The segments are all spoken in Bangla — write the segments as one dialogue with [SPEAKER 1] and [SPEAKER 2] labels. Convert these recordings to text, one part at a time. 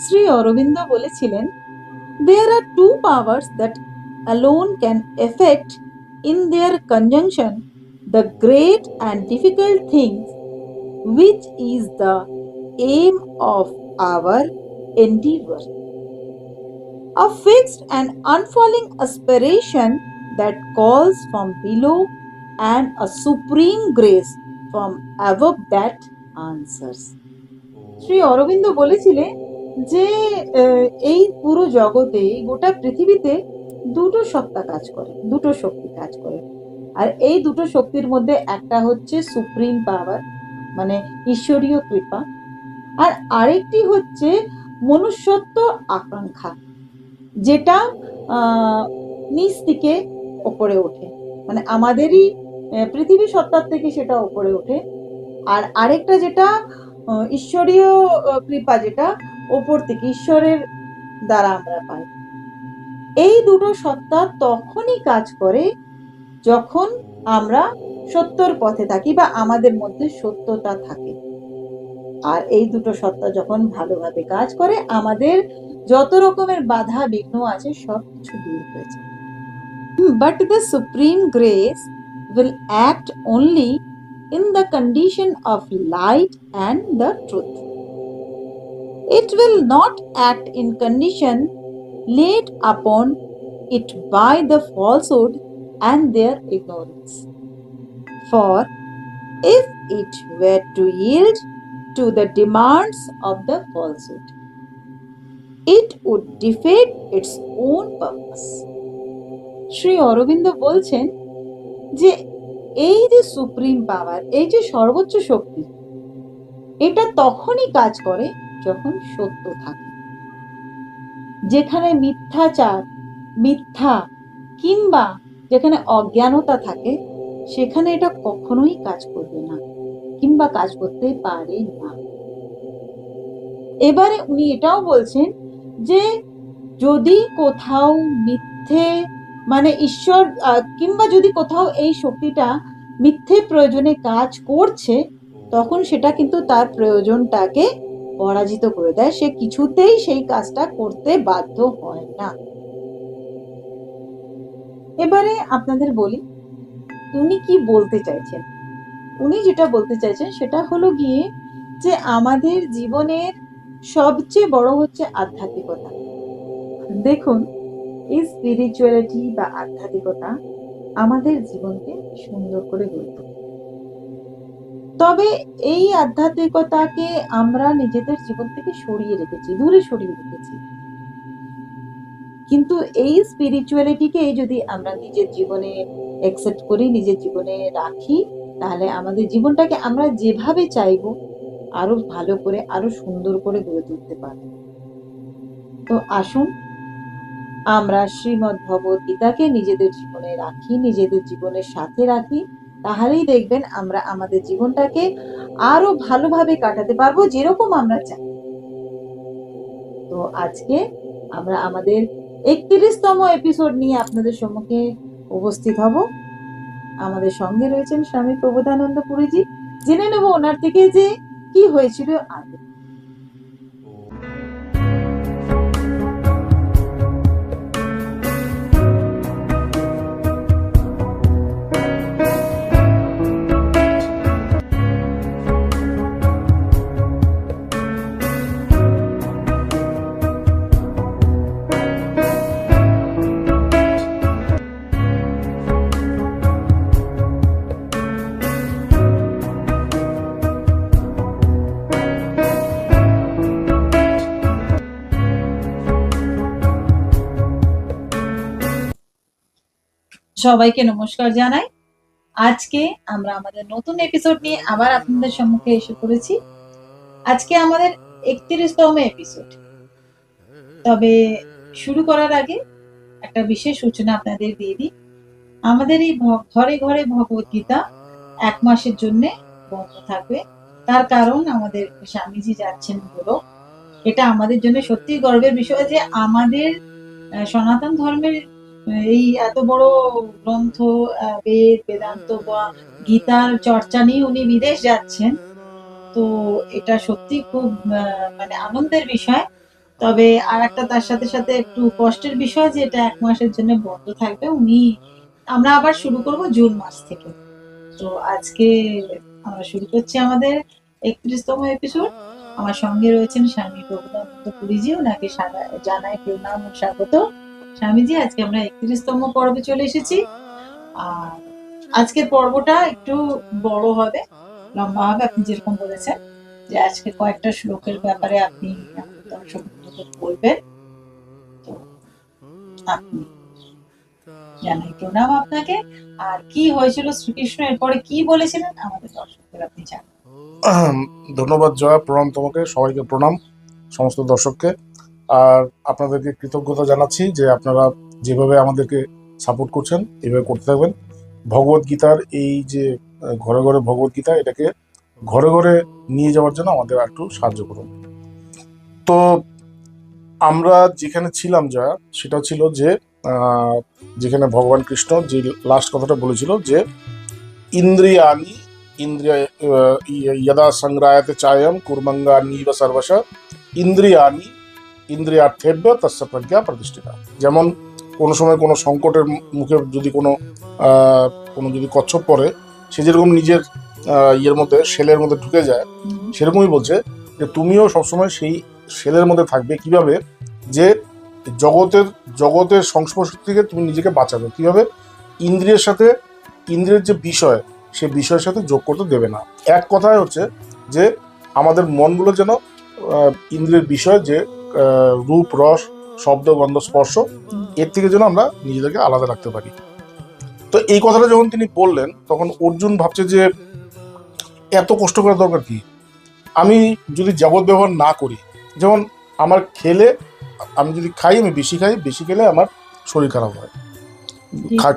[SPEAKER 1] শ্রী অরবিন্দ বলেছিলেন, there are two powers that alone can affect in their conjunction the great and difficult things, which is the aim of our endeavor. A fixed and unfalling aspiration that calls from below, and a supreme grace from above that answers. Shri Aurobindo বলেছিলেন যে এই পুরো জগতে, গোটা পৃথিবীতে দুটো সত্তা কাজ করে, দুটো শক্তি কাজ করে। আর এই দুটো শক্তির মধ্যে একটা হচ্ছে সুপ্রিম পাওয়ার, মানে ঈশ্বরীয় কৃপা, আর আরেকটি হচ্ছে মনুষ্যত্ব আকাঙ্ক্ষা, যেটা নিচ থেকে ওপরে ওঠে, মানে আমাদেরই পৃথিবী সত্তার থেকে সেটা ওপরে ওঠে। আর আরেকটা যেটা ঈশ্বরীয় কৃপা, যেটা ওপর থেকে ঈশ্বরের দ্বারা আমরা পাই। এই দুটো সত্তা তখনই কাজ করে যখন আমরা সত্যর পথে থাকি বা আমাদের মধ্যে সত্যতা থাকে। আর এই দুটো সত্তা যখন ভালোভাবে কাজ করে, আমাদের যত রকমের বাধা বিঘ্ন আছে সবকিছু দূর হয়ে যায়। But the supreme grace will act only in the condition of light and the truth. It will not act in condition laid upon it by the falsehood and their ignorance. For if it were to yield to the demands of the falsehood, it would defeat its own purpose. Shri Aurobindo বলছেন যে এই যে সুপ্রিম পাওয়ার, এই যে সর্বোচ্চ শক্তি, এটা তখনই কাজ করে যখন সত্য থাকে। যেখানে মিথ্যাচার, মিথ্যা কিংবা যেখানে অজ্ঞানতা থাকে, সেখানে এটা কখনোই কাজ করবে না কিংবা কাজ করতে পারে না। এবারে উনি এটাও বলছেন যে যদি কোথাও মিথ্যে, মানে ঈশ্বর কিংবা যদি কোথাও এই শক্তিটা মিথ্যে প্রয়োজনে কাজ করছে, তখন সেটা কিন্তু তার প্রয়োজনটাকে পরাজিত করে দেয়, সে কিছুতেই সেই কাজটা করতে বাধ্য হয় না। এবারে আপনাদের বলি উনি কি বলতে চাইছেন। উনি যেটা বলতে চাইছেন সেটা হলো গিয়ে যে আমাদের জীবনের সবচেয়ে বড় হচ্ছে আধ্যাত্মিকতা। দেখুন, এই স্পিরিচুয়ালিটি বা আধ্যাত্মিকতা আমাদের জীবনকে সুন্দর করে গড়ে তোলে। তবে এই আধ্যাত্মিকতাকে আমরা নিজেদের জীবন থেকে সরিয়ে রেখেছি, দূরে সরিয়ে রেখেছি। কিন্তু এই স্পিরিচুয়ালিটিকে যদি আমরা নিজের জীবনে অ্যাকসেপ্ট করি, নিজের জীবনে রাখি, তাহলে আমাদের জীবনটাকে আমরা যেভাবে চাইবো আরো ভালো করে, আরো সুন্দর করে গড়ে তুলতে পারবো। তো আসুন আমরা শ্রীমদ্ ভগবদ গীতাকে নিজেদের জীবনে রাখি, নিজেদের জীবনের সাথে রাখি, তাহলেই দেখবেন আমরা আমাদের জীবনটাকে আরো ভালোভাবে কাটাতে পারবো, যেরকম আমরা চাই। তো আজকে আমরা আমাদের 31তম এপিসোড নিয়ে আপনাদের সম্মুখে উপস্থিত হব। আমাদের সঙ্গে রয়েছেন স্বামী প্রবোধানন্দ পুরীজি। জেনে নেব ওনার থেকে যে কি হয়েছিল আগে। সবাইকে নমস্কার জানাই। আজকে আমরা আমাদের নতুন এপিসোড নিয়ে আবার আপনাদের সম্মুখে এসে পড়েছি। আজকে আমাদের 31তম এপিসোড। তবে শুরু করার আগে একটা বিশেষ সূচনা আপনাদের দিয়ে দিই। আমাদের এই ঘরে ঘরে ভগবদ গীতা 1 মাসের জন্য বন্ধ থাকবে। তার কারণ আমাদের স্বামীজি যাচ্ছেন গোলক। এটা আমাদের জন্য সত্যি গর্বের বিষয় যে আমাদের সনাতন ধর্মের এই এত বড় গ্রন্থ, বেদ, বেদান্ত বা গীতার চর্চা নিয়ে উনি বিদেশ যাচ্ছেন। তো এটা সত্যি খুব মানে আনন্দের বিষয়। তবে আর একটা তার সাথে সাথে একটু কষ্টের বিষয় যে এটা 1 মাসের জন্য বন্ধ থাকবে। আমরা আবার শুরু করব জুন মাস থেকে। তো আজকে আমরা শুরু করছি আমাদের 31তম এপিসোড। আমার সঙ্গে রয়েছেন স্বামী প্রভুদানন্দ পুরীজি, ওনাকে জানাই প্রণাম ও স্বাগত। স্বামীজি, আজকে আমরা 31তম পর্বে চলে এসেছি। আর আজকের পর্বটা একটু বড় হবে, লম্বা হবে, আপনি যেরকম বলেছেন যে আজকে কয়েকটা শ্লোকের ব্যাপারে আপনি আমাদের দর্শকদেরকে বলবেন। তো আপনি জানাই প্রণাম আপনাকে। আর কি হয়েছিল, শ্রীকৃষ্ণ এরপরে কি বলেছিলেন আমাদের দর্শকদের আপনি জানান।
[SPEAKER 2] ধন্যবাদ জয়া, প্রণাম তোমাকে, সবাইকে প্রণাম, সমস্ত দর্শককে। আর আপনাদেরকে কৃতজ্ঞতা জানাচ্ছি যে আপনারা যেভাবে আমাদেরকে সাপোর্ট করছেন এভাবে করতে থাকবেন। ভগবত গীতার এই যে ঘরে ঘরে ভগবত গীতা, এটাকে ঘরে ঘরে নিয়ে যাওয়ার জন্য আমাদের একটু সাহায্য করুন। তো আমরা যেখানে ছিলাম জয়া, সেটা ছিল যে যেখানে ভগবান কৃষ্ণ যে লাস্ট কথাটা বলেছিল যে ইন্দ্রিয়ানি ইন্দ্রিয় यदा संग्रायते चायम कुर्मंगानीव सर्वश ইন্দ্রিয়ানি ইন্দ্রিয়ার্থেভ্য তস্য প্রজ্ঞা প্রতিষ্ঠিতা। যেমন কোনো সময় কোনো সংকটের মুখে যদি কোনো যদি কচ্ছপ পড়ে, সে যেরকম নিজের ইয়ের মধ্যে শেলের মধ্যে ঢুকে যায়, সেরকমই বলছে যে তুমিও সবসময় সেই শেলের মধ্যে থাকবে। কিভাবে? যে জগতের সংস্পর্শ থেকে তুমি নিজেকে বাঁচাবে কিভাবে? ইন্দ্রিয়ের সাথে, ইন্দ্রিয়ের যে বিষয়, সে বিষয়ের সাথে যোগ করতে দেবে না। এক কথায় হচ্ছে যে আমাদের মনগুলো যেন ইন্দ্রিয়ের বিষয়, যে রূপ, রস, শব্দ, গন্ধ, স্পর্শ, এর থেকে যেন আমরা নিজেদেরকে আলাদা রাখতে পারি। তো এই কথাটা যখন তিনি বললেন, তখন অর্জুন ভাবছে যে এত কষ্ট করার দরকার কি? আমি যদি জগৎ ব্যবহার না করি, যেমন আমার খেলে, আমি যদি খাই, আমি বেশি খাই, বেশি খেলে আমার শরীর খারাপ হয়,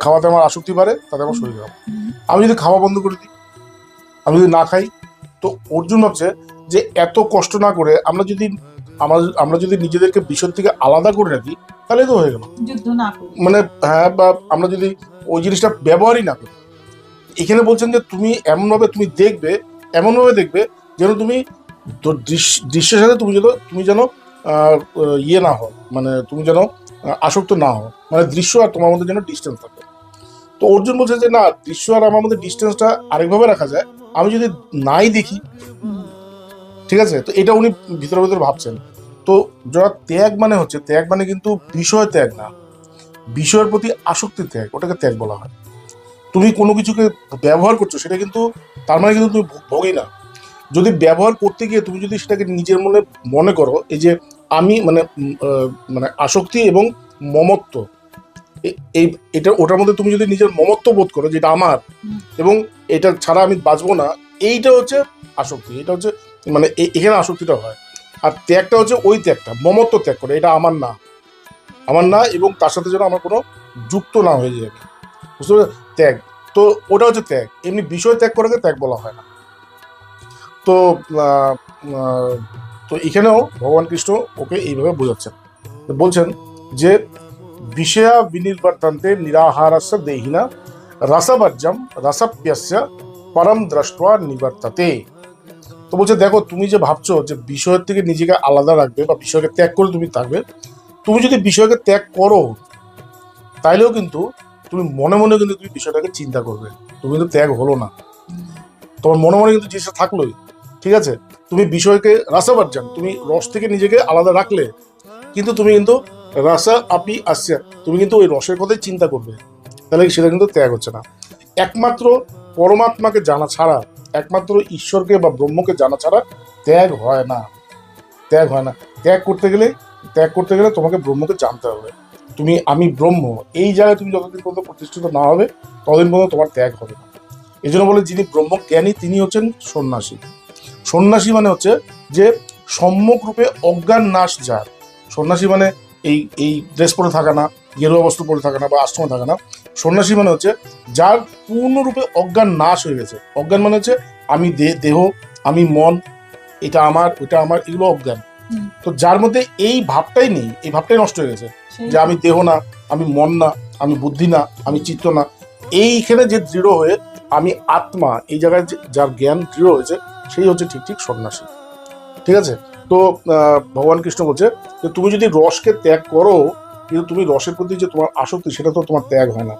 [SPEAKER 2] খাওয়াতে আমার আসক্তি বাড়ে, তাতে আমার শরীর খারাপ। আমি যদি খাওয়া বন্ধ করে দিই, আমি যদি না খাই, তো অর্জুন ভাবছে যে এত কষ্ট না করে আমরা যদি নিজেদেরকে বিষয় থেকে আলাদা করে রাখি, তাহলে তো হয়ে গেল। মানে হ্যাঁ, বা আমরা যদি ওই জিনিসটা ব্যবহারই না করি। এখানে বলছেন যে তুমি এমনভাবে দেখবে যেন তুমি দৃশ্যের সাথে তুমি যেন ইয়ে না হও, মানে তুমি যেন আসক্ত না হও, মানে দৃশ্য আর তোমার মধ্যে যেন ডিস্টেন্স থাকে। তো অর্জুন বলছে যে না, দৃশ্য আর আমার মধ্যে ডিস্টেন্সটা আরেকভাবে রাখা যায়, আমি যদি নাই দেখি। ঠিক আছে? তো এটা উনি ভিতরে ভিতরে ভাবছেন। তো যারা ত্যাগ মানে কিন্তু বিষয় ত্যাগ না, বিষয়ের প্রতি আসক্তি ত্যাগ, ওটাকে ত্যাগ বলা হয়। তুমি কোনো কিছুকে ব্যবহার করছো, সেটা কিন্তু তার মানে কিন্তু তুমি ভোগী না। যদি ব্যবহার করতে গিয়ে তুমি যদি সেটাকে নিজের মনে করো, এই যে আমি মানে আসক্তি এবং মমত্ব, এটা ওটার মধ্যে তুমি যদি নিজের মমত্ব বোধ করো, যেটা আমার এবং এটা ছাড়া আমি বাঁচবো না, এইটা হচ্ছে আসক্তি। এটা হচ্ছে মানে এখানে আসক্তিটা হয়। আর ত্যাগটা হচ্ছে ওই ত্যাগটা, মমত্ব ত্যাগ করে, এটা আমার না এবং তার সাথে যেন আমার কোনো যুক্ত না হয়ে যায়, বুঝতে পারছো? ত্যাগ, তো ওটা হচ্ছে ত্যাগ। এমনি বিষয় ত্যাগ করাকে ত্যাগ বলা হয় না। তো তো এখানেও ভগবান কৃষ্ণ ওকে এইভাবে বোঝাচ্ছেন, বলছেন যে বিষয়া বিনির্বর্তন্তে নিরাহারস্য দেহিনা রসবর্জম রসপ্যস্য পরম দৃষ্ট্বা নিবর্ততে। তো বলছে দেখো, তুমি যে ভাবছো যে বিষয়ের থেকে নিজেকে আলাদা রাখবে বা বিষয়কে ত্যাগ করে তুমি থাকবে, তুমি যদি বিষয়কে ত্যাগ করো, তাইলেও কিন্তু তুমি মনে মনে কিন্তু তুমি বিষয়টাকে চিন্তা করবে, তুমি কিন্তু ত্যাগ হলো না, তোমার মনে মনে কিন্তু জিনিসটা থাকলোই। ঠিক আছে? তুমি বিষয়কে রসবর্জন, তুমি রস থেকে নিজেকে আলাদা রাখলে, কিন্তু তুমি কিন্তু রসা আপি আসছে, তুমি কিন্তু ওই রসের কথাই চিন্তা করবে, তাহলে সেটা কিন্তু ত্যাগ হচ্ছে না। একমাত্র পরমাত্মাকে জানা ছাড়া, একমাত্র ঈশ্বরকে বা ব্রহ্মকে জানা ছাড়া ত্যাগ হয় না। ত্যাগ করতে গেলে তোমাকে ব্রহ্মকে জানতে হবে। আমি ব্রহ্ম, এই জায়গায় তুমি যতদিন পর্যন্ত প্রতিষ্ঠিত না হবে, ততদিন পর্যন্ত তোমার ত্যাগ হবে না। এই জন্য বলে যিনি ব্রহ্মজ্ঞানী তিনি হচ্ছেন সন্ন্যাসী। সন্ন্যাসী মানে হচ্ছে যে সম্যক রূপে অজ্ঞান নাশ যার। সন্ন্যাসী মানে এই ড্রেস পরে থাকা না, গেরুয়া বস্ত্র পরে থাকা না, বা আশ্রমে থাকা না। সন্ন্যাসী মানে হচ্ছে যার পূর্ণরূপে অজ্ঞান নাশ হয়ে গেছে। অজ্ঞান মানে হচ্ছে আমি দেহ, আমি মন, এটা আমার, ওইটা আমার, এগুলো অজ্ঞান। তো যার মধ্যে এই ভাবটাই নেই, এই ভাবটাই নষ্ট হয়ে গেছে, যে আমি দেহ না, আমি মন না, আমি বুদ্ধি না, আমি চিত্ত না, এইখানে যে দৃঢ় হয়ে আমি আত্মা, এই জায়গায় যার জ্ঞান দৃঢ় হয়েছে, সেই হচ্ছে ঠিক সন্ন্যাসী। ঠিক আছে? তো ভগবান কৃষ্ণ বলছে যে তুমি যদি রসকে ত্যাগ করো, কিন্তু তুমি রসের প্রতি যে তোমার আসক্তি, সেটা তো তোমার ত্যাগ হয় না।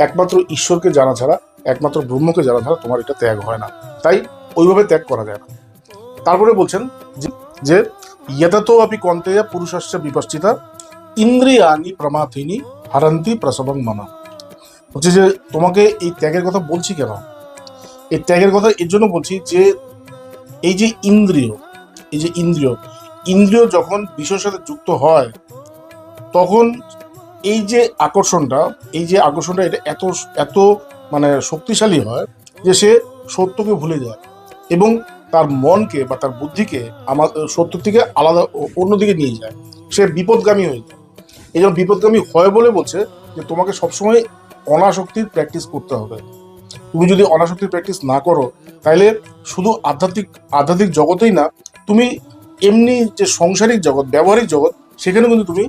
[SPEAKER 2] একমাত্র ঈশ্বরকে জানা ছাড়া, একমাত্র ব্রহ্মকে জানা ছাড়া তোমার এটা ত্যাগ হয় না, তাই ওইভাবে ত্যাগ করা যায় না। তারপরে বলছেন যে ইয়ততো আপি কন্তেয়া পুরুষস্য বিপশ্চিতা ইন্দ্রিয়ানি প্রমাথিনী হারন্তি প্রসবং মনা। হচ্ছে যে তোমাকে এই ত্যাগের কথা বলছি কেন? এই ত্যাগের কথা এর জন্য বলছি যে এই যে ইন্দ্রিয়, এই যে ইন্দ্রিয় যখন বিষয়ের সাথে যুক্ত হয়, তখন এই যে আকর্ষণটা এটা এত এত মানে শক্তিশালী হয় যে সে সত্যকে ভুলে যায় এবং তার মনকে বা তার বুদ্ধিকে আমার সত্য থেকে আলাদা অন্যদিকে নিয়ে যায়। সে বিপদগামী হয়ে যায়। এই জন্য বিপদগামী হয় বলে বলছে যে তোমাকে সবসময় অনাসক্তির প্র্যাকটিস করতে হবে। তুমি যদি অনাসক্তির প্র্যাকটিস না করো, তাহলে শুধু আধ্যাত্মিক জগতেই না, তুমি এমনি যে সাংসারিক জগৎ, ব্যবহারিক জগৎ, সেখানে কিন্তু তুমি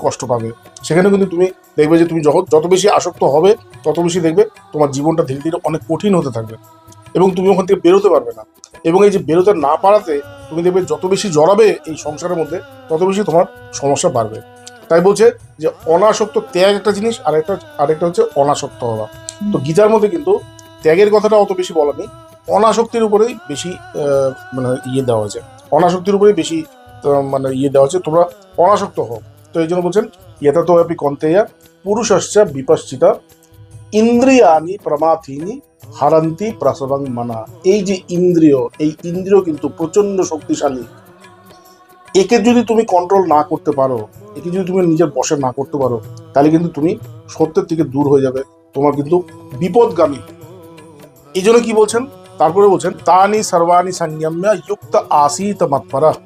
[SPEAKER 2] কষ্ট পাবে। সেখানে কিন্তু তুমি দেখবে যে তুমি যত বেশি আসক্ত হবে, তত বেশি দেখবে তোমার জীবনটা ধীরে ধীরে অনেক কঠিন হতে থাকবে এবং তুমি ওখান থেকে বেরোতে পারবে না। এবং এই যে বেরোতে না পারাতে তুমি দেখবে যত বেশি জড়াবে এই সংসারের মধ্যে, তত বেশি তোমার সমস্যা বাড়বে। তাই বলছে যে অনাসক্ত ত্যাগ একটা জিনিস, আরেকটা হচ্ছে অনাসক্ত হওয়া। তো গীতার মধ্যে কিন্তু ত্যাগের কথাটা অত বেশি বলা নেই, অনাসক্তির উপরেই বেশি মানে দেওয়া হয়েছে, অনাসক্তির উপরেই বেশি মানে দেওয়া হচ্ছে, তোমরা অনাসক্ত হও। তো এই জন্য বলছেন ইয়ততো আপি কন্তেয়া পুরুষস্য বিপশ্চিতা ইন্দ্রিয়ানি প্রমাথিনী হারন্তি প্রসবং মনা। এই যে ইন্দ্রিয় কিন্তু প্রচন্ড শক্তিশালী। একে যদি তুমি কন্ট্রোল না করতে পারো, একে যদি তুমি নিজের বশে না করতে পারো, তাহলে কিন্তু তুমি সত্যের থেকে দূর হয়ে যাবে, তোমার কিন্তু বিপদগামী। এই জন্য কি বলছেন, তারপরে বলছেন তানি সর্বাণি সংযম্য যুক্ত আসিত মৎপরঃ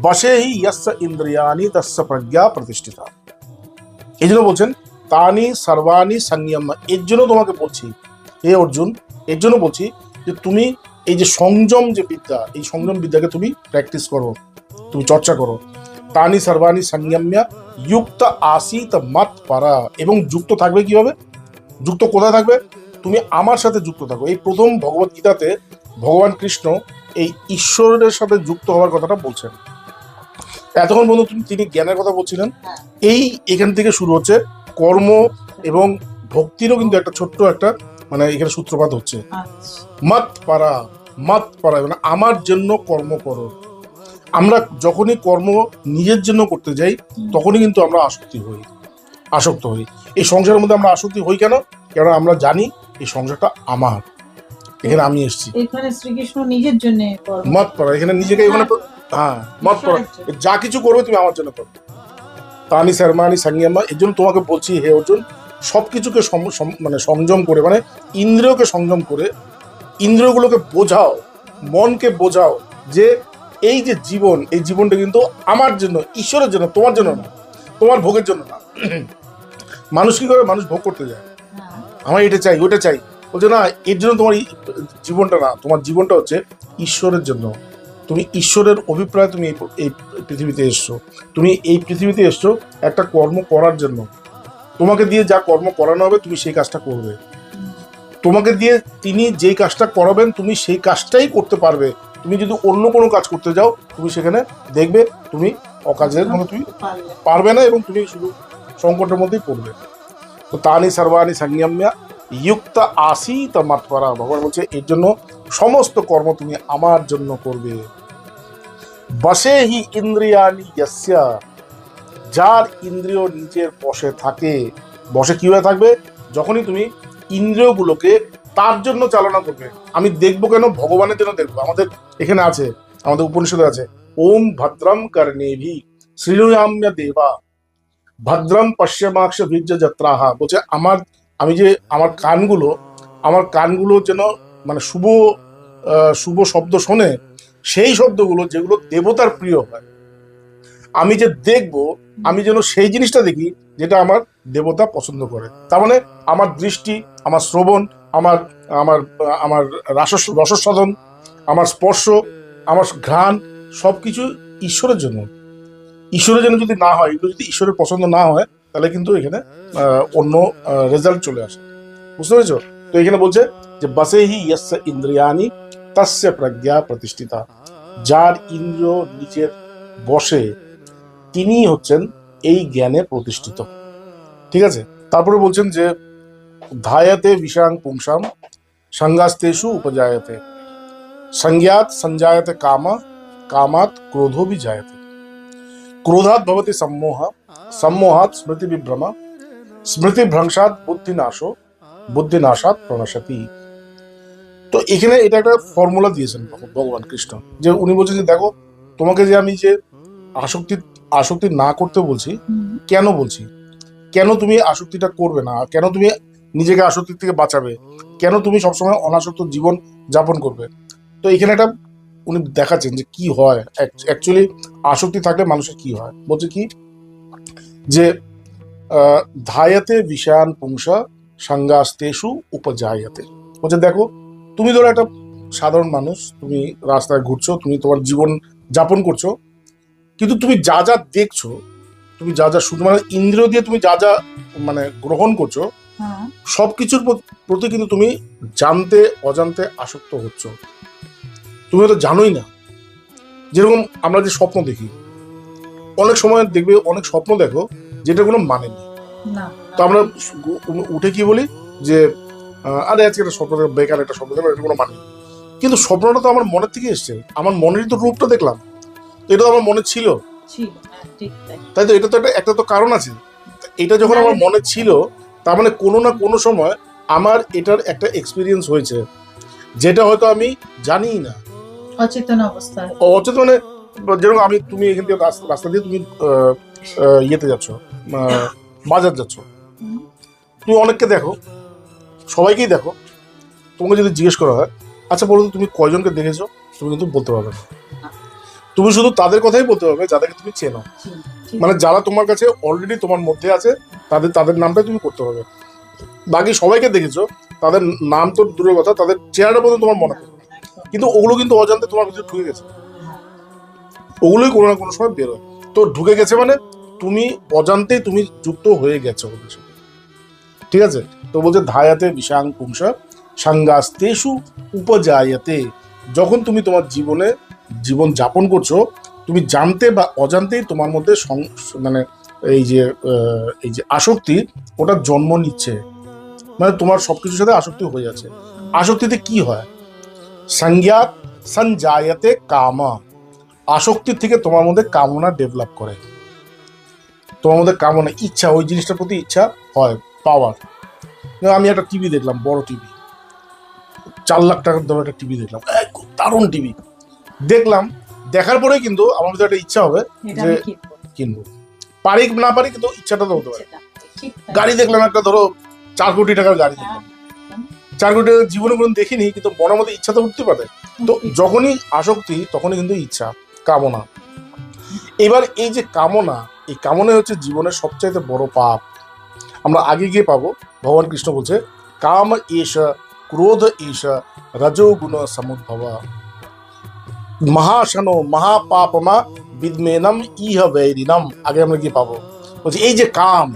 [SPEAKER 2] বশেহি ইয়স্য ইন্দ্রিয়ানি তস্য প্রজ্ঞা প্রতিষ্ঠিতা। এই জন্য বলছেন তানি সর্বাণি সংযম্য। এর জন্য তোমাকে বলছি হে অর্জুন, এর জন্য বলছি যে তুমি এই যে সংযম যে বিদ্যা, এই সংযম বিদ্যাকে তুমি প্র্যাকটিস করো, তুমি চর্চা করো। তানি সর্বাণি সংযম্য যুক্ত আসিত মৎপরঃ। এবং যুক্ত থাকবে কিভাবে? যুক্ত কোথায় থাকবে? তুমি আমার সাথে যুক্ত থাকো। এই প্রথম ভগবত গীতাতে ভগবান কৃষ্ণ এই ঈশ্বরের সাথে যুক্ত হওয়ার কথাটা বলছেন। এতক্ষণ বন্ধু তিনি জ্ঞানের কথা বলছিলেন। এখান থেকে শুরু হচ্ছে কর্ম এবং ভক্তিরও কিন্তু একটা ছোট্ট একটা মানে এখানে সূত্রপাত হচ্ছে। মত পারা মানে আমার জন্য কর্ম করো। আমরা যখনই কর্ম নিজের জন্য করতে যাই, তখনই কিন্তু আমরা আসক্ত হই। এই সংসারের মধ্যে আমরা আসক্তি হই কেন? কারণ আমরা জানি এই সংসারটা আমার, এখানে আমি এসেছি।
[SPEAKER 1] এখানে শ্রীকৃষ্ণ নিজের জন্য
[SPEAKER 2] মত পড়া, এখানে নিজেকে মত পড়া, যা কিছু করবে তুমি আমার জন্য করবে। তানি সর্বাণি সংযম্য। এর জন্য তোমাকে বলছি হে অর্জুন, সবকিছুকে মানে সংযম করে, মানে ইন্দ্রিয়কে সংযম করে, ইন্দ্রিয়গুলোকে বোঝাও, মনকে বোঝাও যে এই যে জীবন, এই জীবনটা কিন্তু আমার জন্য, ঈশ্বরের জন্য, তোমার জন্য না, তোমার ভোগের জন্য না। মানুষ কি করে? মানুষ ভোগ করতে যায়, আমার এটা চাই ওটা চাই, বলছে না, এর জন্য তোমার জীবনটা না, তোমার জীবনটা হচ্ছে ঈশ্বরের জন্য। তুমি ঈশ্বরের অভিপ্রায় তুমি এই পৃথিবীতে এসছো, তুমি এই পৃথিবীতে এসছো একটা কর্ম করার জন্য। তোমাকে দিয়ে যা কর্ম করানো হবে তুমি সেই কাজটা করবে, তোমাকে দিয়ে তিনি যেই কাজটা করাবেন তুমি সেই কাজটাই করতে পারবে। তুমি যদি অন্য কোনো কাজ করতে যাও, তুমি সেখানে দেখবে তুমি অকাজের মধ্যে তুমি পারবে না এবং তুমি শুধু সংকটের মধ্যেই পড়বে। তো তানি সর্বাণি সংযম্য যুক্ত আসিত মৎপরঃ। ভগবান বলছে এর জন্য সমস্ত কর্ম তুমি আমার জন্য করবে। বশেহি ইন্দ্রিয়ানি যস্য। যার ইন্দ্রিয় নিজের বশে থাকে, বশে কিভাবে থাকবে? যখনই তুমি ইন্দ্রিয়গুলোকে তার জন্য চালনা করবে। আমি দেখবো কেন? ভগবানের জন্য দেখবো। আমাদের এখানে আছে, আমাদের উপনিষদে আছে, ওম ভদ্রম কর্ণেভি শৃণুয়াম্য দেবা ভদ্রম পশ্যমাক্ষ বীর্য যাত্রাহা। বলছে আমার কানগুলো যেন মানে শুভ শব্দ শোনে, সেই শব্দগুলো যেগুলো দেবতার প্রিয় হয়। আমি যে দেখবো, আমি যেন সেই জিনিসটা দেখি যেটা আমার দেবতা পছন্দ করে। তার মানে আমার দৃষ্টি, আমার শ্রবণ, আমার আমার আমার রসস্বাদন, আমার স্পর্শ, আমার ঘ্রাণ, সবকিছু ঈশ্বরের জন্য। ঈশ্বরের জন্য যদি না হয়, এগুলো যদি ঈশ্বরের পছন্দ না হয়, তাহলে কিন্তু এখানে অন্য রেজাল্ট চলে আসে। বুঝতে পেরেছো? তো এখানে বলছে যে বশেহি ইয়স্য ইন্দ্রিয়ানি তস্য প্রজ্ঞা প্রতিষ্ঠিতা। যার ইন্দ্রিয় নিজের বশে, তিনি হচ্ছেন এই জ্ঞানে প্রতিষ্ঠিত। ঠিক আছে, তারপরে বলছেন যে ধায়াতে বিষাং পুংসাম সঙ্গাস্তেষু উপজায়তে, संज्ञात संजायते काम, कामात क्रोधो भी जायते, क्रोधात भवति सम्मोह, सम्मोहात स्मृति विभ्रम, स्मृति भ्रंशात बुद्धिनाशो, बुद्धिनाशात प्रणशति। তো এখানে এটা একটা ফর্মুলা দিয়েছেন ভগবান কৃষ্ণ, যে উনি বলছেন যে দেখো তোমাকে যে আমি যে আসক্তি না করতে বলছি, কেন বলছি, কেন তুমি আসক্তিটা করবে না, কেন তুমি নিজেকে আসক্তি থেকে বাঁচাবে, কেন তুমি সবসময় অনাসক্ত জীবন যাপন করবে। তো এখানে একটা উনি দেখাচ্ছেন যে কি হয় অ্যাকচুয়ালি আসক্তি থাকলে মানুষের কি হয়। বলছে কি যে ধায়াতে বিষয়ান পুংসা সঙ্গাস্তেষু উপজায়তে। বলছে দেখো তুমি ধরো একটা সাধারণ মানুষ, তুমি রাস্তায় ঘুরছো, তুমি তোমার জীবন যাপন করছো, কিন্তু তুমি যা যা দেখছো, তুমি যা যা শুধু মানে ইন্দ্রিয় দিয়ে তুমি যা যা মানে গ্রহণ করছো, সবকিছুর প্রতি কিন্তু তুমি জানতে অজান্তে আসক্ত হচ্ছ। তুমি হয়তো জানোই না। যেরকম আমরা যে স্বপ্ন দেখি, অনেক সময় দেখবে অনেক স্বপ্ন দেখো যেটা কোনো মানে নেই, তো আমরা উঠে কি বলি যে আরে আজকে একটা স্বপ্ন দেখলাম, বেকার একটা স্বপ্ন দেখলাম, এটা কোনো মানে নেই। কিন্তু স্বপ্নটা তো আমার মনের থেকে এসছে, আমার মনেরই তো রূপটা দেখলাম, এটা তো আমার মনে ছিল, তাই তো? এটা তো একটা তো কারণ আছে। এটা যখন আমার মনে ছিল, তার মানে কোনো না কোনো সময় আমার এটার একটা এক্সপিরিয়েন্স হয়েছে, যেটা হয়তো আমি জানিই না, অচেতন অবস্থায়। অচেতন মানে যেরকম তুমি এখান থেকে রাস্তা দিয়ে তুমি ইয়েতে যাচ্ছ, বাজার যাচ্ছ, তুমি অনেককে দেখো, সবাইকেই দেখো, তোমাকে যদি জিজ্ঞেস করা হয় আচ্ছা বলো তো তুমি কয়জনকে দেখেছো, তুমি কিন্তু বলতে পারবে না। তুমি শুধু তাদের কথাই বলতে পারবে যাদেরকে তুমি চেনো, মানে যারা তোমার কাছে অলরেডি তোমার মধ্যে আছে, তাদের নামটাই তুমি করতে পারবে। বাকি সবাইকে দেখেছো, তাদের নাম তো দূরের কথা, তাদের চেহারা পর্যন্ত তোমার মনে করবে, কিন্তু ওগুলো কিন্তু অজান্তে তোমার ভিতরে ঢুকে গেছে, ওগুলোই কোনো না কোনো সময় বেরোয়। তো ঢুকে গেছে মানে তুমি অজান্তেই তুমি যুক্ত হয়ে গেছো ওদের সাথে। ঠিক আছে, তো বলছে ধায়াতে বিষাং পুংসা সঙ্গাস্তেষু উপজায়তে। যখন তুমি তোমার জীবন যাপন করছো, তুমি জানতে বা অজান্তেই তোমার মধ্যে মানে এই যে আসক্তি, ওটা জন্ম নিচ্ছে, মানে তোমার সবকিছুর সাথে আসক্তি হয়ে যাচ্ছে। আসক্তিতে কি হয়? সংজ্ঞাত সঞ্জায়তে কামা, আসক্তির থেকে তোমার মধ্যে কামনা ডেভেলপ করে, তোমার মধ্যে কামনা, ইচ্ছা, ওই জিনিসটার প্রতি ইচ্ছা হয়, পাওয়ার। আমি একটা টিভি দেখলাম, বড় টিভি, 4 লাখ টাকার দাম একটা টিভি দেখলাম, দারুণ টিভি দেখলাম, দেখার পরে কিন্তু আমার ভিতরে একটা ইচ্ছা হবে যে কিনবো, পারি না পারি কিন্তু ইচ্ছাটা তো হতে পারে। গাড়ি দেখলাম একটা, ধরো 4 কোটি টাকার গাড়ি দেখলাম, 4 কোটি টাকার জীবনে কোনো দেখিনি, কিন্তু মনের মধ্যে ইচ্ছা তো উঠতে পারে। তো যখনই আসক্তি তখনই কিন্তু ইচ্ছা, কামনা। এবার এই যে কামনা, এই কামনা হচ্ছে জীবনের সবচাইতে বড় পাপ। আমরা আগে গিয়ে পাবো, ভগবান কৃষ্ণ বলছে কাম এষা ক্রোধ এষা রজোগুণ সমুদ্ভবা মহাশনো মহাপাপমা বিদ্মেনম ইহ বৈরিনম। আগে আমরা গিয়ে পাবো, বলছি এই যে কাম,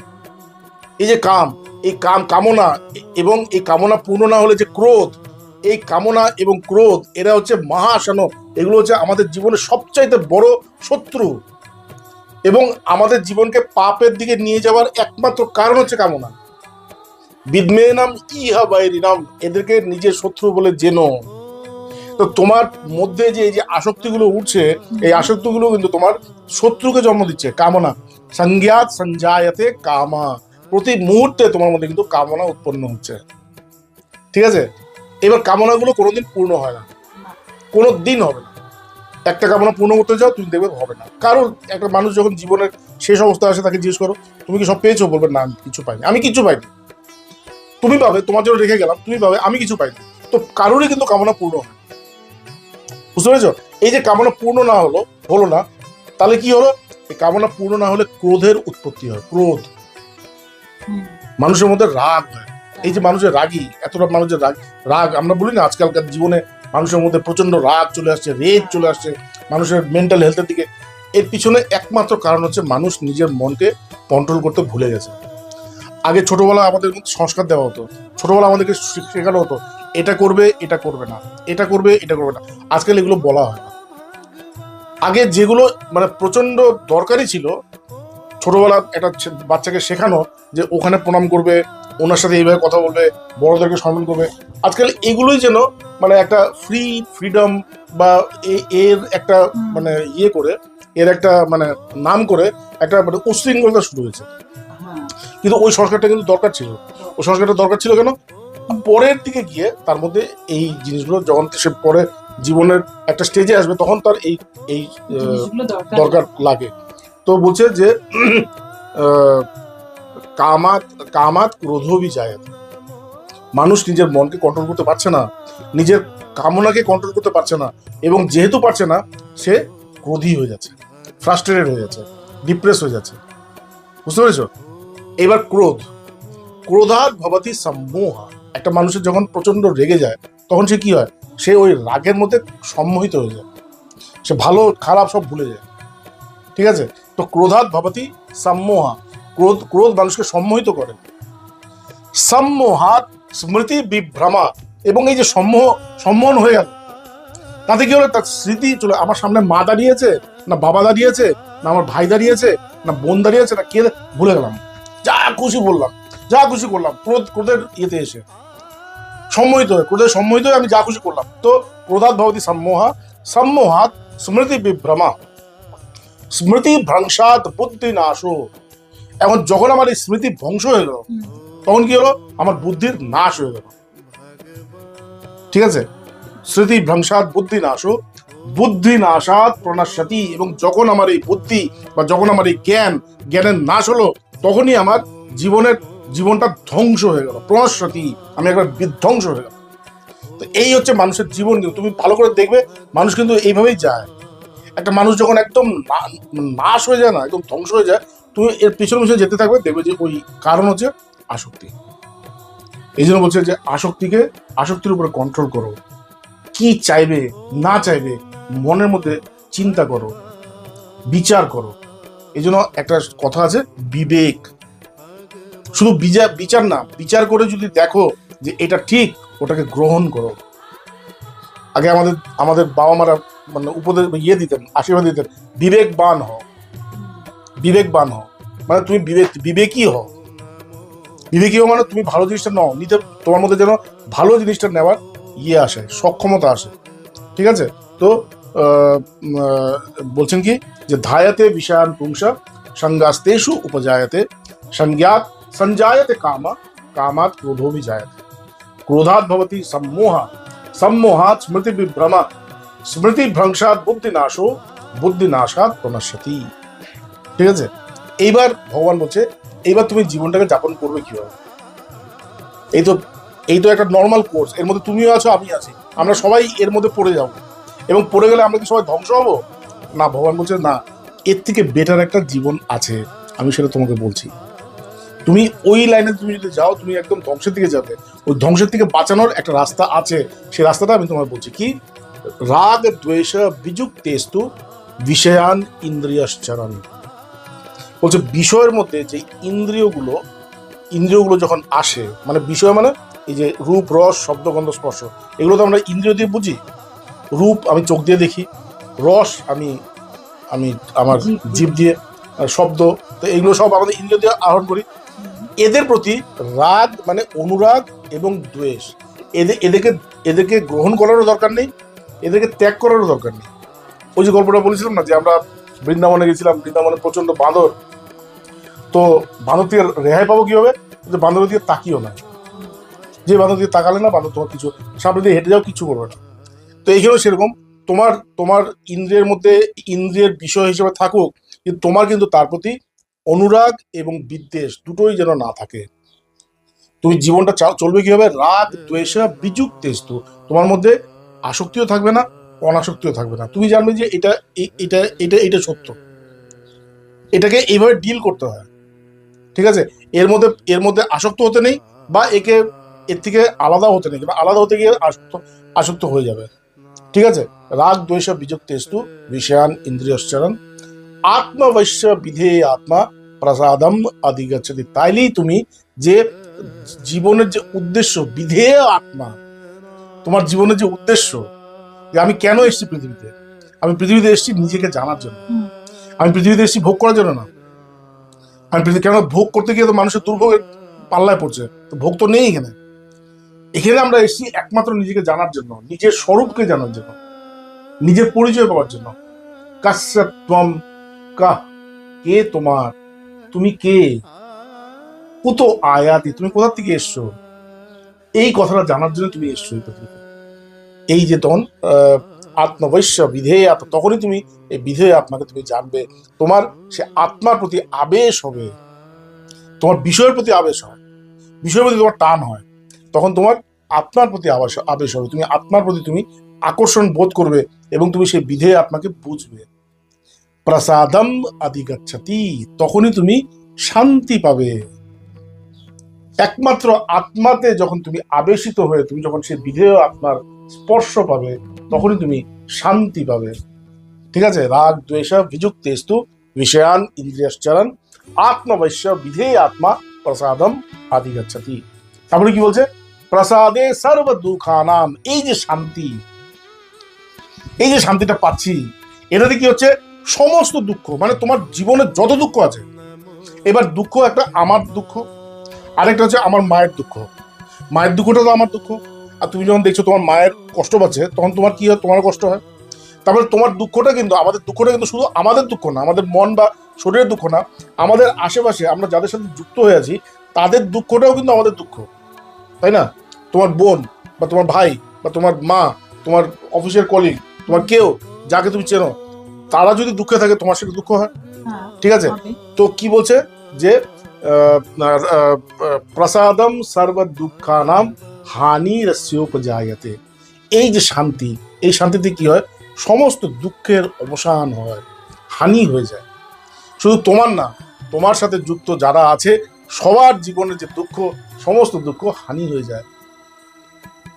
[SPEAKER 2] এই কামনা, এবং এই কামনা পূর্ণ না হলে যে ক্রোধ, এই কামনা এবং ক্রোধ এরা হচ্ছে মহাশনো, এগুলো হচ্ছে আমাদের জীবনের সবচাইতে বড় শত্রু, এবং আমাদের জীবনকে পাপের দিকে নিয়ে যাওয়ার একমাত্র কারণ হচ্ছে কামনা। বিদ্মেনম ইহ বৈরিনম, এদেরকে নিজের শত্রু বলে জেনো। তো তোমার মধ্যে যে এই যে আসক্তিগুলো উঠছে, এই আসক্তিগুলো কিন্তু তোমার শত্রুকে জন্ম দিচ্ছে, কামনা। সংজ্ঞাত সঞ্জায়তে কামা, প্রতি মুহূর্তে তোমার মধ্যে কিন্তু কামনা উৎপন্ন হচ্ছে। ঠিক আছে, এবার কামনাগুলো কোনোদিন পূর্ণ হয় না, কোনো দিন হবে না। একটা কামনা পূর্ণ করতে যাও, তুমি দেখবে হবে না। কারণ একটা মানুষ যখন জীবনের শেষ অবস্থায় আসে, তাকে জিজ্ঞেস করো তুমি কি সব পেয়েছো, বলবে না আমি কিছু পাইনি, আমি কিছু পাইনি। তুমি পাবে, তোমার জন্য রেখে গেলাম, তুমি পাবে, আমি কিছু পাইনি। তো কারোরই কিন্তু কামনা পূর্ণ হয়, বুঝতে পেরেছো? এই যে কামনা পূর্ণ না হলো না, তাহলে কি হলো? এই কামনা পূর্ণ না হলে ক্রোধের উৎপত্তি হয়, ক্রোধ, মানুষের মধ্যে রাগ হয়। এই যে মানুষের রাগী, এতটা মানুষের রাগ আমরা বলি না, আজকালকার জীবনে মানুষের মধ্যে প্রচন্ড রাগ চলে আসছে, রেজ চলে আসছে মানুষের মেন্টাল হেলথের দিকে। এর পিছনে একমাত্র কারণ হচ্ছে মানুষ নিজের মনকে কন্ট্রোল করতে ভুলে গেছে। আগে ছোটবেলা আমাদের সংস্কার দেওয়া হতো, ছোটবেলা আমাদেরকে শেখানো হতো এটা করবে, এটা করবে না, এটা করবে, এটা করবে না। আজকাল এগুলো বলা হয় না, আগে যেগুলো মানে প্রচন্ড দরকারি ছিল, ছোটবেলা একটা বাচ্চাকে শেখানো যে ওখানে প্রণাম করবে, ওনার সাথে এইভাবে কথা বলবে, বড়দেরকে সম্মান করবে, আজকাল এগুলোই যেন মানে একটা ফ্রিডম বা এর একটা মানে ইয়ে করে, এর একটা মানে নাম করে একটা মানে উশৃঙ্খলতা শুরু হয়েছে। কিন্তু ওই সংস্কারটা কিন্তু দরকার ছিল। ওই সংস্কারটা দরকার ছিল কেন? পরের দিকে গিয়ে তার মধ্যে এই জিনিসগুলো যখন সে পরে জীবনের একটা স্টেজে আসবে তখন তার এই এই দরকার লাগে। তো বলছে যে কামাত কামাত ক্রোধবি জায়াত, মানুষ নিজের মনকে কন্ট্রোল করতে পারছে না, নিজের কামনাকে কন্ট্রোল করতে পারছে না, এবং যেহেতু পারছে না সে ক্রোধী হয়ে যাচ্ছে, ফ্রাস্ট্রেটেড হয়ে যাচ্ছে, ডিপ্রেস হয়ে যাচ্ছে। বুঝতে পেরেছো? এবার ক্রোধাৎ ভবতি সম্মোহা, একটা মানুষের যখন প্রচন্ড রেগে যায় তখন সে কি হয়, সে ওই রাগের মধ্যে সম্মোহিত হয়ে যায়, সে ভালো খারাপ সব ভুলে যায়। ঠিক আছে? তো ক্রোধাৎ ভবতি সম্মোহা, ক্রোধ মানুষকে সম্মোহিত করে। সম্মোহাৎ স্মৃতি বিভ্রমা, এবং এই যে সম্মোহন হয়ে গেল, তাতে কি হলো, তার স্মৃতি চলে, আমার সামনে মা দাঁড়িয়েছে না বাবা দাঁড়িয়েছে না আমার ভাই দাঁড়িয়েছে না বোন দাঁড়িয়েছে না কে, ভুলে গেলাম, যা খুশি বললাম, যা খুশি করলাম, ক্রোধের ইয়েতে এসে ক্রোধের সম্মোহিত হয়ে আমি যা খুশি করলাম। তো ক্রোধাৎ ভবতি সম্মোহাৎ স্মৃতি বিভ্রমা, স্মৃতি ভ্রংশাৎ বুদ্ধি নাশো। এখন যখন আমার এই স্মৃতি ধ্বংস হয়ে গেল তখন কি হলো, আমার বুদ্ধির নাশ হয়ে গেল। ঠিক আছে? স্মৃতি ভ্রংশাৎ বুদ্ধি নাশো, বুদ্ধি নাশাৎ প্রণশ্যতি, এবং যখন আমার এই বুদ্ধি বা যখন আমার এই জ্ঞানের নাশ হলো তখনই আমার জীবনটা ধ্বংস হয়ে গেল, প্রণশ্যতি, আমি একবার বিধ্বংস হয়ে গেল। তো এই হচ্ছে মানুষের জীবন। তুমি ভালো করে দেখবে মানুষ কিন্তু এইভাবেই যায়। একটা মানুষ যখন একদম নাশ হয়ে যায় না, একদম ধ্বংস হয়ে যায়, তুমি এর পিছনে যেতে থাকবে, দেখবে যে ওই কারণ হচ্ছে আসক্তি। এই জন্য বলছে যে আসক্তির উপরে কন্ট্রোল করো, কি চাইবে না চাইবে মনের মধ্যে চিন্তা করো, বিচার করো। এই জন্য একটা কথা আছে, বিবেক, শুধু বিচার না, বিচার করে যদি দেখো যে এটা ঠিক, ওটাকে গ্রহণ করো। আগে আমাদের বাবা মারা মানে উপদেশ দিতেন, আশীর্বাদ দিতেন, বিবেকবান হও, মানে তুমি বিবেকী হও মানে তুমি ভালো জিনিসটা নাও, তোমার মধ্যে যেন ভালো জিনিসটা নেওয়ার আসে, সক্ষমতা আসে। ঠিক আছে? তো বলছেন কি যে ধায়াতে বিষয়ান পুংসা সঙ্গাস্তেষু উপজায়তে সঞ্জায়তে কামাৎ ক্রোধোবি জায়তে, ক্রোধাৎ ভবতি সম্মোহাৎ স্মৃতি বিভ্রমা, স্মৃতি ভ্রংশাৎ বুদ্ধি নাশাৎ প্রণশ্যতি। ঠিক আছে? এইবার ভগবান বলছে, এইবার তুমি জীবনটাকে যাপন করবে কিভাবে? এই তো একটা নর্মাল কোর্স, এর মধ্যে তুমিও আছো, আমি আছি, আমরা সবাই এর মধ্যে পড়ে যাব, এবং পড়ে গেলে আমরা কি সবাই ধ্বংস হবো? না, ভগবান বলছে না, এর থেকে বেটার একটা জীবন আছে, আমি সেটা তোমাকে বলছি। তুমি ওই লাইনে তুমি যদি যাও, তুমি একদম ধ্বংসের দিকে যাবে, ওই ধ্বংসের থেকে বাঁচানোর একটা রাস্তা আছে, সেই রাস্তাটা আমি তোমাকে বলছি। কি? রাগ দ্বেষ বিযুক্তেস্তু বিষয়ান ইন্দ্রিয়শ্চরণ। বলছে বিষয়ের মধ্যে যে ইন্দ্রিয়গুলো যখন আসে, মানে বিষয় মানে এই যে রূপ রস শব্দ গন্ধ স্পর্শ, এগুলো তো আমরা ইন্দ্রিয় দিয়ে বুঝি। রূপ আমি চোখ দিয়ে দেখি, রস আমি আমার জিভ দিয়ে, শব্দ, তো এগুলো সব আমাদের ইন্দ্রিয় দিয়ে আহরণ করি। এদের প্রতি রাগ মানে অনুরাগ এবং দ্বেষ, এদেরকে গ্রহণ করারও দরকার নেই, এদেরকে ত্যাগ করারও দরকার নেই। ওই যে গল্পটা বলেছিলাম না, যে আমরা বৃন্দাবনে গেছিলাম, বৃন্দাবনে প্রচন্ড বাঁদর, তো বাঁদর থেকে রেহাই পাবো কিভাবে? যে বাঁদরের দিকে তাকিও না, যে বাঁদর দিকে তাকালে না, বাঁদর তোমার কিছু সামনে দিয়ে হেঁটে যাও, কিছু করবে না। তো এইখানেও সেরকম, তোমার ইন্দ্রিয়ের মধ্যে ইন্দ্রিয়ের বিষয় হিসেবে থাকুক, কিন্তু তোমার কিন্তু তার প্রতি অনুরাগ এবং বিদ্বেষ দুটোই যেন না থাকে। তুমি জীবনটা চলবে কিভাবে? রাগ দ্বেষ বিযুক্তেস্তু, তোমার মধ্যে আসক্তিও থাকবে না, অনাসক্তিও থাকবে না। তুমি জানবে যে এটা সত্য, এটাকে এইভাবে ডিল করতে হয়। ঠিক আছে? এর মধ্যে আসক্ত হতে নেই, বা এর থেকে আলাদা হতে নেই, কিংবা আলাদা হতে গিয়ে আসক্ত হয়ে যাবে। ঠিক আছে? রাগ দ্বেষ বিযুক্তেস্তু বিষয়ান ইন্দ্রিয়শ্চরণ আত্মবৈশ্য বিধে আত্মা প্রসাদম অধিগচ্ছতি। তাইলেই তুমি যে জীবনের যে উদ্দেশ্য, বিধেয় আত্মা, তোমার জীবনের যে উদ্দেশ্য, যে আমি কেন এসেছি পৃথিবীতে, আমি পৃথিবীতে এসেছি নিজেকে জানার জন্য।
[SPEAKER 1] হুম।
[SPEAKER 2] আমি পৃথিবীতে এসেছি ভোগ করার জন্য না। আমি কেন ভোগ করতে গিয়ে তো মানুষের দুর্ভোগের পাল্লায় পড়ছে, তো ভোগ তো নেই এখানে। এখানে আমরা এসেছি একমাত্র নিজেকে জানার জন্য, নিজের স্বরূপকে জানার জন্য, নিজের পরিচয় পাওয়ার জন্য। কাশ্যত্বম কাহ, কে তোমার, তুমি কে, কুত আয়াতি, তুমি কোথা থেকে এসছো, এই কথাটা জানার জন্য তুমি এসছো এই পৃথিবীতে। এই যে তখন আত্মবৈশ্য বিধেয় আত্মা, তখনই তুমি এই বিধেয় আত্মাকে তুমি জানবে। তোমার সে আত্মার প্রতি আবেশ হবে, তোমার বিষয়ের প্রতি আবেশ হয়, বিষয়ের প্রতি তোমার টান হয়, তখন তোমার আত্মার প্রতি আবেশ হবে, তুমি আত্মার প্রতি তুমি আকর্ষণ বোধ করবে এবং তুমি সেই বিধেয় আত্মাকে বুঝবে। প্রসাদম আদিগচ্ছতি, তখনই তুমি শান্তি পাবে। একমাত্র আত্মাতে যখন তুমি আবেশিত হয়ে তুমি যখন সেই বিধেয় আত্মার স্পর্শ পাবে, তখনই তুমি শান্তি পাবে। ঠিক আছে? রাগ দ্বেষ বিযুক্তেস্তু বিষয়ান ইন্দ্রিয়াশ্চরণ আত্মবৈশ্য বিধেয় আত্মা প্রসাদম আদিগচ্ছতি। তারপরে কি বলছে? প্রসাদে সর্ব দুঃখানাম, এই যে শান্তি, এই যে শান্তিটা পাচ্ছি, এটাতে কি হচ্ছে? সমস্ত দুঃখ, মানে তোমার জীবনে যত দুঃখ আছে, এবার দুঃখ একটা আমার দুঃখ, আরেকটা হচ্ছে আমার মায়ের দুঃখ। মায়ের দুঃখটা তো আমার দুঃখ, আর তুমি যখন দেখছো তোমার মায়ের কষ্ট পাচ্ছে, তখন তোমার কি হয়? তোমার কষ্ট হয়। তারপরে তোমার দুঃখটা কিন্তু, আমাদের দুঃখটা কিন্তু শুধু আমাদের দুঃখ না, আমাদের মন বা শরীরের দুঃখ না, আমাদের আশেপাশে আমরা যাদের সাথে যুক্ত হয়ে আছি তাদের দুঃখটাও কিন্তু আমাদের দুঃখ, তাই না? তোমার বোন বা তোমার ভাই বা তোমার মা, তোমার অফিসের কলিগ, তোমার কেউ যাকে তুমি চেনো, তারা যদি দুঃখে থাকে তোমার সাথে দুঃখ হয়। ঠিক আছে? তো কি বলছে? যে প্রসাদম সর্ব দুঃখানাম হানি রস্যোপজায়তে, এই যে শান্তি, এই শান্তিতে কি হয়? সমস্ত দুঃখের অবসান হয়, হানি হয়ে যায়। শুধু তোমার না, তোমার সাথে যুক্ত যারা আছে সবার জীবনের যে দুঃখ, সমস্ত দুঃখ হানি হয়ে যায়।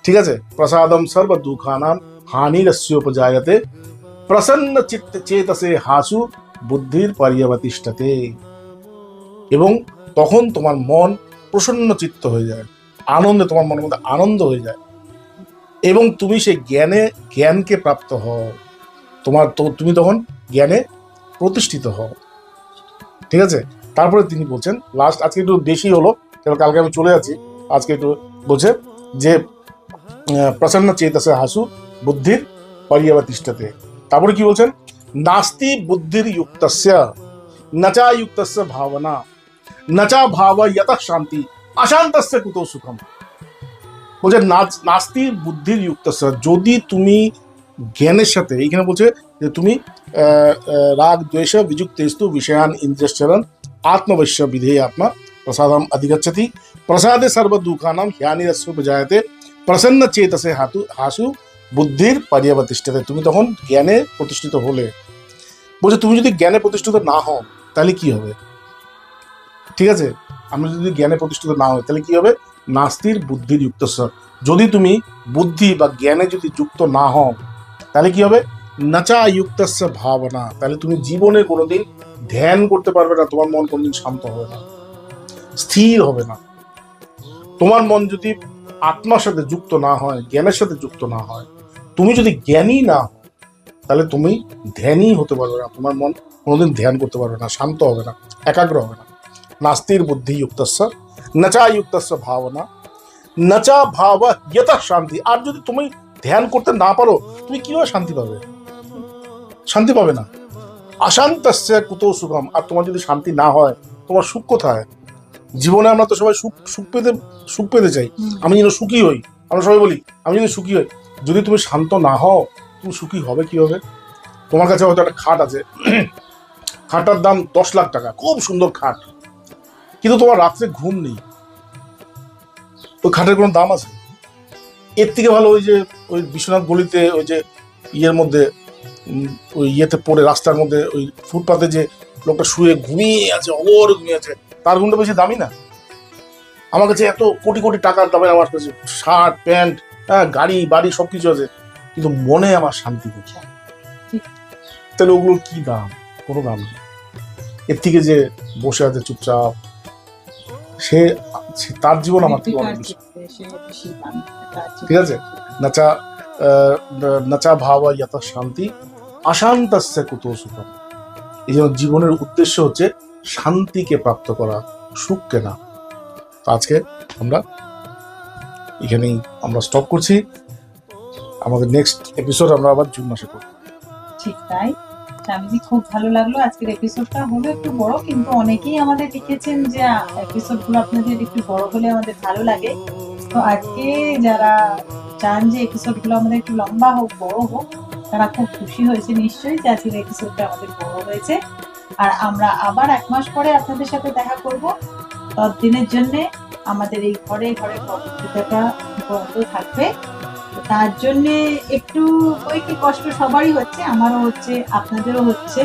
[SPEAKER 2] ঠিক আছে? প্রসাদম সর্ব দুঃখানাম হানি রস্যোপজায়তে প্রসন্ন চিত্তে চেতসে হাসু বুদ্ধির পর্যবতিষ্ঠতে, এবং তখন তোমার মন প্রসন্ন চিত্ত হয়ে যায়, আনন্দে তোমার মনের মধ্যে আনন্দ হয়ে যায়, এবং তুমি সেই জ্ঞানকে প্রাপ্ত হও, তুমি তখন জ্ঞানে প্রতিষ্ঠিত হও। ঠিক আছে? তারপরে তিনি বলছেন লাস্ট, আজকে একটু বেশি হলো কারণ কালকে আমি চলে যাচ্ছি, আজকে একটু বলছে যে প্রসন্ন চেতসে হাসু বুদ্ধির পর্যবতিষ্ঠতে। তারপরে কি বলছেন? নাস্তি বুদ্ধির যুক্তস্য নচা যুক্তস্য ভাবনা নচা ভাব যত শান্তি অশান্তস্য কুতো সুখম। বলছে নাস্তি বুদ্ধির যুক্তস্য, যদি তুমি জ্ঞানের সাথে, এইখানে বলছে যে তুমি রাগ দ্বেষ বিযুক্তেস্তু বিষয়ান ইন্দ্রিয়াশ্চরণ আত্মবৈশ্য বিধেয় আত্মা প্রসাদম অধিগচ্ছতি প্রসাদে সর্ব দুঃখানাম জ্ঞানীরস্যোপজায়তে প্রসন্ন চেতসে হাসু বুদ্ধির পর্যবতিষ্ঠতে। তুমি তখন জ্ঞানে প্রতিষ্ঠিত হলে। বলছে তুমি যদি জ্ঞানে প্রতিষ্ঠিত না হও তাহলে কি হবে? ঠিক আছে? আমরা যদি জ্ঞানে প্রতিষ্ঠিত না হই তাহলে কি হবে? নাস্তির বুদ্ধির যুক্তস্য, যদি তুমি বুদ্ধি বা জ্ঞানে যদি যুক্ত না হও তাহলে কি হবে? নচা যুক্তস্য ভাবনা, তাহলে তুমি জীবনে কোনোদিন ধ্যান করতে পারবে না, তোমার মন কোনোদিন শান্ত হবে না, স্থির হবে না। তোমার মন যদি আত্মার সাথে যুক্ত না হয়, জ্ঞানের সাথে যুক্ত না হয়, তুমি যদি জ্ঞানী না হও তাহলে তুমি ধ্যানই হতে পারবে না, তোমার মন কোনোদিন ধ্যান করতে পারবে না, শান্ত হবে না, একাগ্র হবে না। নাস্তির বুদ্ধি যুক্তস্য নচা যুক্তস্য ভাবনা নচা ভাব যত শান্তি। আর যদি তুমি ধ্যান করতে না পারো তুমি কিভাবে শান্তি পাবে? শান্তি পাবে না। অশান্তস্য কুতো সুখম, আর তোমার যদি শান্তি না হয় তোমার সুখ কোথায়? জীবনে আমরা তো সবাই সুখ পেতে চাই, আমি যেন সুখী হই, আমরা সবাই বলি আমি যদি সুখী হই। যদি তুমি শান্ত না হও তুমি সুখী হবে কি হবে? তোমার কাছে হয়তো একটা খাট আছে, খাটটার দাম 10 লাখ টাকা, খুব সুন্দর খাট, কিন্তু তোমার রাত্রে ঘুম নেই, ওই খাটের কোনো দাম আছে? এর থেকে ভালো ওই বিশ্বনাথ গলিতে ওই যে ইয়ের মধ্যে ওই ইয়েতে পড়ে রাস্তার মধ্যে ওই ফুটপাতে যে লোকটা শুয়ে ঘুমিয়ে আছে, অগর ঘুমিয়ে আছে, তার ঘুমটা বেশি দামি না? আমার কাছে এত কোটি কোটি টাকার দামে আমার কাছে শার্ট প্যান্ট, হ্যাঁ, গাড়ি বাড়ি সবকিছু আছে, কিন্তু মনে আমার শান্তি কোথায়? তাহলে ওগুলোর কি দাম? কোনো দাম নেই। এর থেকে যে বসে আছে চুপচাপ, সে তার জীবন আমার থেকে অনেক বেশি। ঠিক আছে? নচা ভাব যত শান্তি অশান্তস্য কুতো সুখম। এই জন্য জীবনের উদ্দেশ্য হচ্ছে শান্তিকে প্রাপ্ত করা, সুখকে না। তো আজকে আমরা এখানেই স্টপ করছি। আমাদের নেক্সট এপিসোড আমরা আবার জুন মাসে করব।
[SPEAKER 1] ঠিক তাই স্বামীজি, খুব ভালো লাগলো। আজকের এপিসোডটা হলো একটু বড়, কিন্তু অনেকেই আমাদের লিখেছেন যে এপিসোডগুলো আপনাদের একটু বড় হলে আমাদের ভালো লাগে। তো আজকে যারা চান যে এপিসোডগুলো আমাদের একটু লম্বা হোক, বড় হোক, তারা খুব খুশি হয়েছে নিশ্চয়ই যে আজকের এপিসোডটা আমাদের বড় হয়েছে। আর আমরা আবার 1 মাস পরে আপনাদের সাথে দেখা করব। ততদিনের জন্য আমাদের এই ঘরে ঘরে ভগবদ্গীতাটা বন্ধ থাকবে। তার জন্য একটু কি কষ্ট সবারই হচ্ছে, আমারও হচ্ছে, আপনাদেরও হচ্ছে,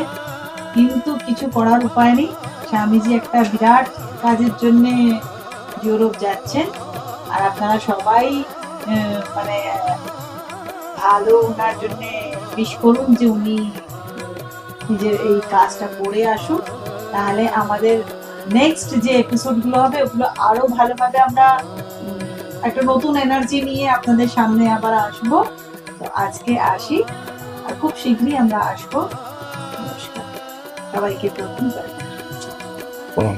[SPEAKER 1] কিন্তু কিছু করার উপায় নেই। স্বামীজি একটা বিরাট কাজের জন্য ইউরোপ যাচ্ছেন, আর আপনারা সবাই মানে ভালো ওনার জন্য উইশ করুন যে উনি নিজের এই কাজটা করে আসুন। তাহলে আমাদের নেক্সট যে এপিসোডগুলো হবে ওগুলো আরো ভালোভাবে আমরা একটা নতুন এনার্জি নিয়ে আপনাদের সামনে আবার আসবো। তো আজকে আসি, আর খুব শীঘ্রই আমরা আসবো। নমস্কার, সবাইকে প্রণাম।
[SPEAKER 2] প্রণাম।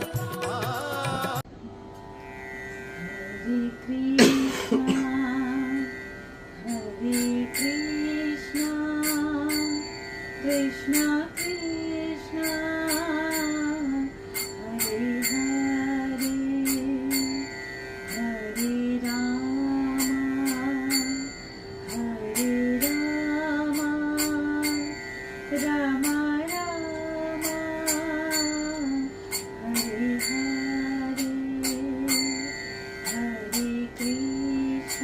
[SPEAKER 1] কৃষ্ণ কৃষ্ণ হরে হরে, হরে রাম হরে রাম, রাম রাম হরে হরে, হরে কৃষ্ণ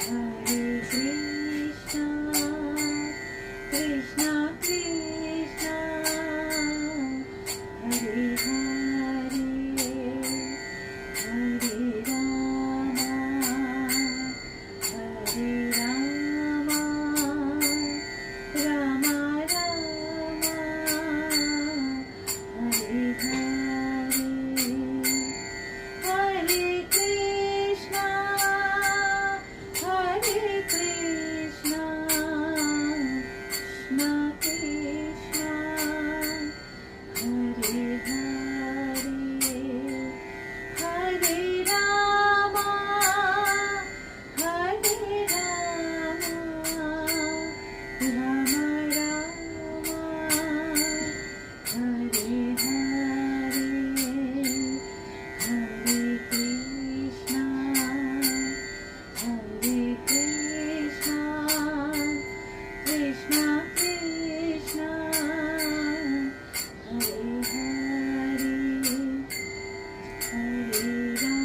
[SPEAKER 1] হরে কৃষ্ণ, কৃষ্ণ কৃষ্ণ হরে হরে, হরে রাম হরে রাম, রাম রাম হরে হরে, হরে কৃষ্ণ হরে কৃষ্ণ, কৃষ্ণ কৃষ্ণ হরে হরে, হরে রাম হরে রাম, রাম রাম হরে হরে, হরে কৃষ্ণ হরে কৃষ্ণ, কৃষ্ণ কৃষ্ণ হরে হরে, হরে রাম।